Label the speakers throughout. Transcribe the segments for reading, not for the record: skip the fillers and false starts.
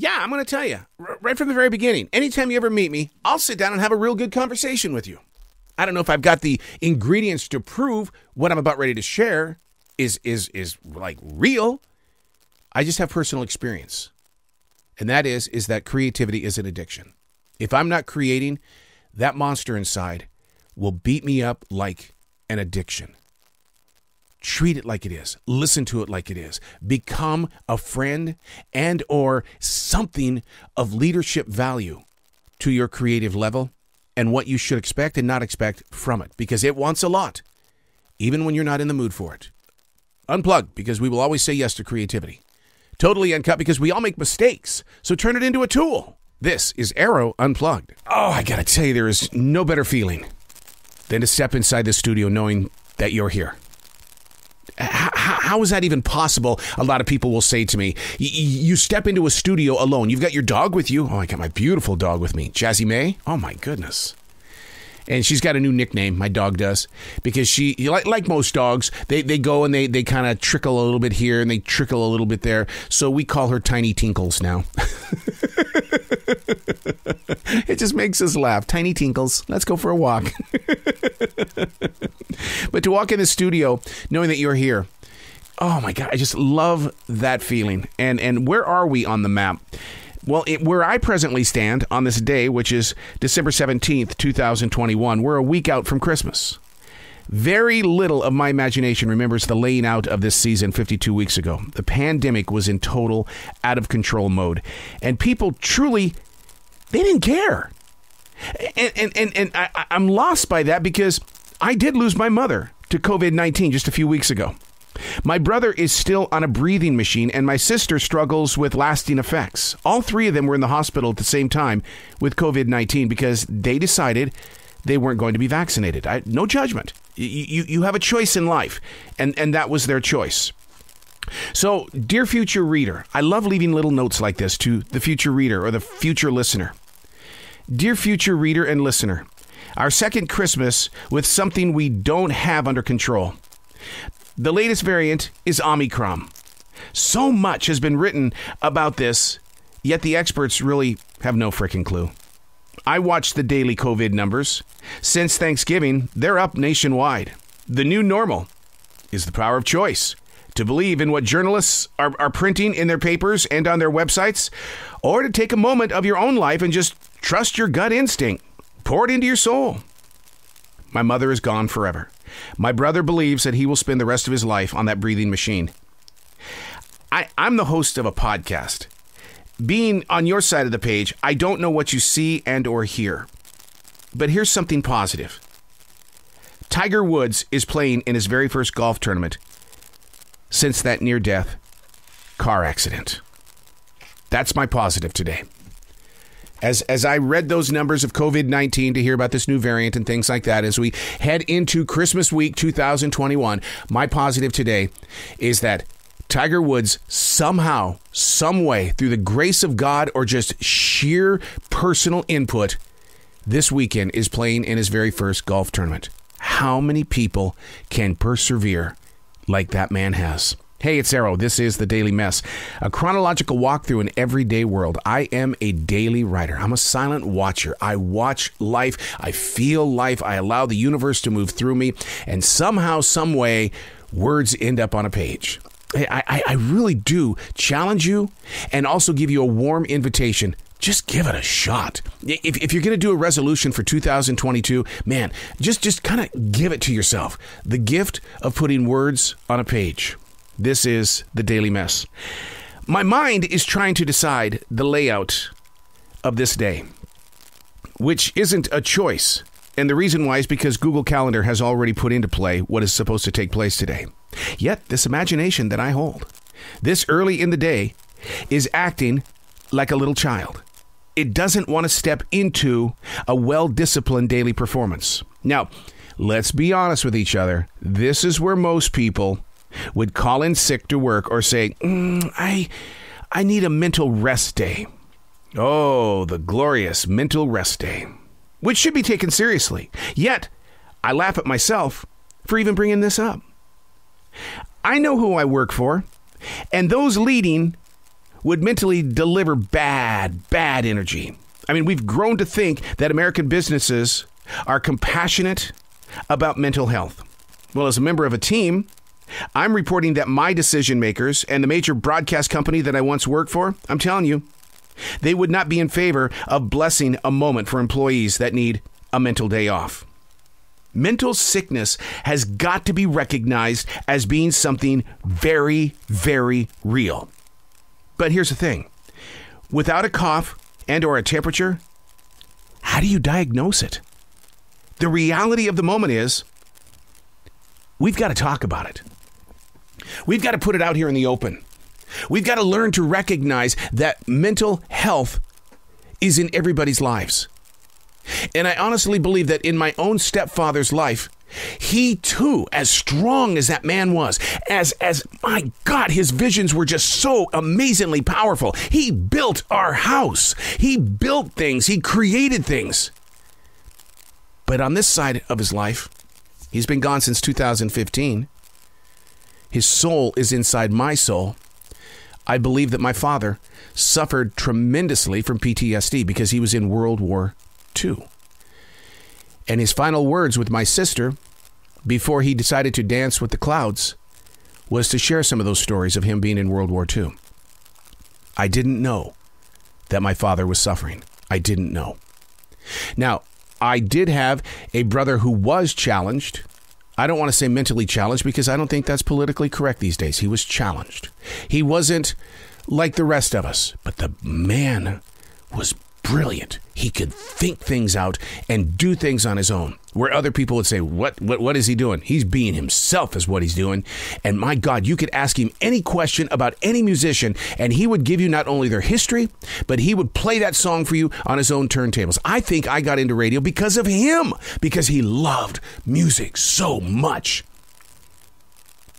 Speaker 1: Yeah, I'm going to tell you, right from the very beginning, anytime you ever meet me, I'll sit down and have a real good conversation with you. I don't know if I've got the ingredients to prove what I'm about ready to share is like real. I just have personal experience. And that is that creativity is an addiction. If I'm not creating, that monster inside will beat me up like an addiction. Treat it like it is. Listen to it like it is. Become a friend and or something of leadership value to your creative level and what you should expect and not expect from it, because it wants a lot, even when you're not in the mood for it. Unplugged, because we will always say yes to creativity. Totally Uncut, because we all make mistakes, so turn it into a tool. This is Arroe Unplugged. Oh, I gotta tell you, there is no better feeling than to step inside the studio knowing that you're here. How is that even possible? A lot of people will say to me, you step into a studio alone. You've got your dog with you. Oh, I got my beautiful dog with me. Jazzy May. Oh, my goodness. And she's got a new nickname, my dog does, because she, like most dogs, they go and they kind of trickle a little bit here and they trickle a little bit there. So we call her Tiny Tinkles now. It just makes us laugh. Tiny Tinkles. Let's go for a walk. But to walk in the studio knowing that you're here, oh my God, I just love that feeling. And where are we on the map? Well, where I presently stand on this day, which is December 17th, 2021, we're a week out from Christmas. Very little of my imagination remembers the laying out of this season 52 weeks ago. The pandemic was in total out of control mode. And people truly, they didn't care. And I'm lost by that because I did lose my mother to COVID-19 just a few weeks ago. My brother is still on a breathing machine, and my sister struggles with lasting effects. All three of them were in the hospital at the same time with COVID-19 because they decided they weren't going to be vaccinated. No judgment. You have a choice in life, and that was their choice. So, dear future reader, I love leaving little notes like this to the future reader or the future listener. Dear future reader and listener, our second Christmas with something we don't have under control. The latest variant is Omicron. So much has been written about this, yet the experts really have no freaking clue. I watched the daily COVID numbers. Since Thanksgiving, they're up nationwide. The new normal is the power of choice. To believe in what journalists are printing in their papers and on their websites, or to take a moment of your own life and just trust your gut instinct. Pour it into your soul. My mother is gone forever. My brother believes that he will spend the rest of his life on that breathing machine. I'm the host of a podcast. Being on your side of the page, I don't know what you see and or hear. But here's something positive. Tiger Woods is playing in his very first golf tournament since that near-death car accident. That's my positive today. As I read those numbers of COVID-19 to hear about this new variant and things like that, as we head into Christmas week 2021, my positive today is that Tiger Woods somehow, some way, through the grace of God or just sheer personal input, this weekend is playing in his very first golf tournament. How many people can persevere like that man has? Hey, it's Arroe. This is The Daily Mess, a chronological walk through an everyday world. I am a daily writer. I'm a silent watcher. I watch life. I feel life. I allow the universe to move through me. And somehow, some way, words end up on a page. I really do challenge you and also give you a warm invitation. Just give it a shot. If you're going to do a resolution for 2022, man, just kind of give it to yourself. The gift of putting words on a page. This is The Daily Mess. My mind is trying to decide the layout of this day, which isn't a choice. And the reason why is because Google Calendar has already put into play what is supposed to take place today. Yet this imagination that I hold, this early in the day, is acting like a little child. It doesn't want to step into a well-disciplined daily performance. Now, let's be honest with each other. This is where most people would call in sick to work or say, I need a mental rest day. Oh, the glorious mental rest day, which should be taken seriously. Yet, I laugh at myself for even bringing this up. I know who I work for, and those leading would mentally deliver bad energy. I mean, we've grown to think that American businesses are compassionate about mental health. Well, as a member of a team, I'm reporting that my decision makers and the major broadcast company that I once worked for, I'm telling you, they would not be in favor of blessing a moment for employees that need a mental day off. Mental sickness has got to be recognized as being something very, very real. But here's the thing. Without a cough and or a temperature, how do you diagnose it? The reality of the moment is we've got to talk about it. We've got to put it out here in the open. We've got to learn to recognize that mental health is in everybody's lives. And I honestly believe that in my own stepfather's life, he too, as strong as that man was, as my God, his visions were just so amazingly powerful. He built our house. He built things. He created things. But on this side of his life, he's been gone since 2015. His soul is inside my soul. I believe that my father suffered tremendously from PTSD because he was in World War II. And his final words with my sister before he decided to dance with the clouds was to share some of those stories of him being in World War II. I didn't know that my father was suffering. I didn't know. Now, I did have a brother who was challenged. I don't want to say mentally challenged because I don't think that's politically correct these days. He was challenged. He wasn't like the rest of us, but the man was brilliant. He could think things out and do things on his own, where other people would say, what is he doing? He's being himself is what he's doing. And my God, you could ask him any question about any musician, and he would give you not only their history, but he would play that song for you on his own turntables. I think I got into radio because of him, because he loved music so much.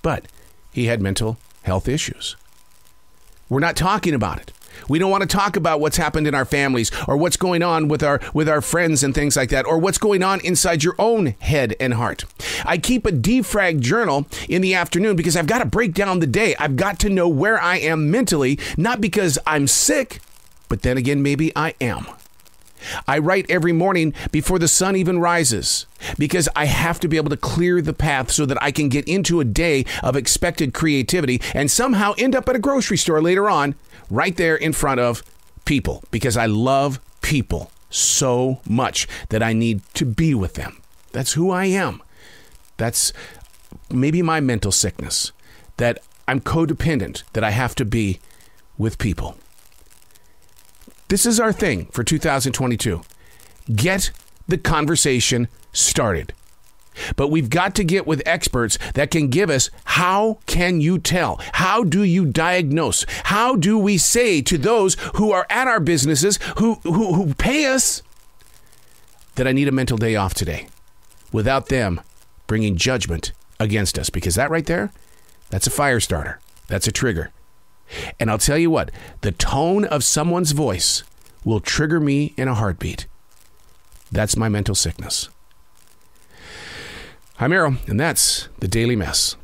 Speaker 1: But he had mental health issues. We're not talking about it. We don't want to talk about what's happened in our families or what's going on with our friends and things like that, or what's going on inside your own head and heart. I keep a defrag journal in the afternoon because I've got to break down the day. I've got to know where I am mentally, not because I'm sick, but then again, maybe I am. I write every morning before the sun even rises because I have to be able to clear the path so that I can get into a day of expected creativity and somehow end up at a grocery store later on, right there in front of people, because I love people so much that I need to be with them. That's who I am. That's maybe my mental sickness, that I'm codependent, that I have to be with people. This is our thing for 2022. Get the conversation started. But we've got to get with experts that can give us, how can you tell? How do you diagnose? How do we say to those who are at our businesses, who pay us, that I need a mental day off today, without them bringing judgment against us? Because that right there, that's a fire starter. That's a trigger. And I'll tell you what, the tone of someone's voice will trigger me in a heartbeat. That's my mental sickness. I'm Arroe, and that's the Daily Mess.